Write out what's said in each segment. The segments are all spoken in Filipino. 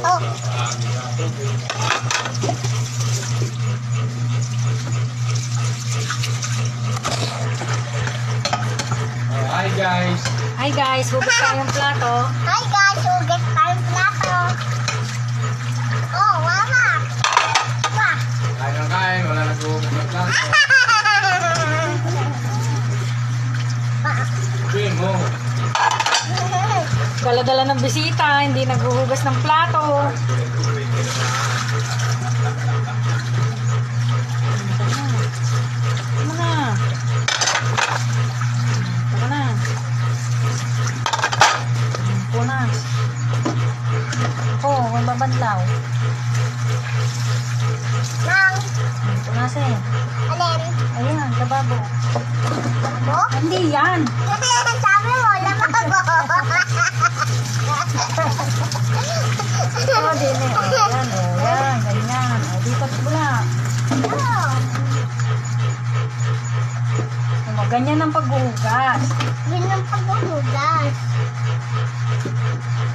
Oh. Hi guys! Hi guys, hugas tayong plato. Hi guys, hugas tayong plato. Oh, mama. Pa. Kain ng kain, wala nag-uubos ng plato. Sabihin mo. Dala-dala ng bisita, hindi naghuhugas ng plato. Tama na. Tama na. Tama na. Ako, magbabanlaw. Nang, Punasin. alin? Ayan, lababo. Mo? Hindi yan. Sabi mo, lamabo. Oh, din eh. Oh, yan, oh, yan, ganyan. Oh, dito bula. Oh, Oh, ganyan ang paghuhugas. yun ang paghuhugas.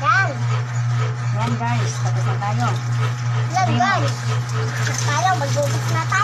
Yan. Yan guys, tapos na tayo. Yan guys. Tayo, maghugas na tayo.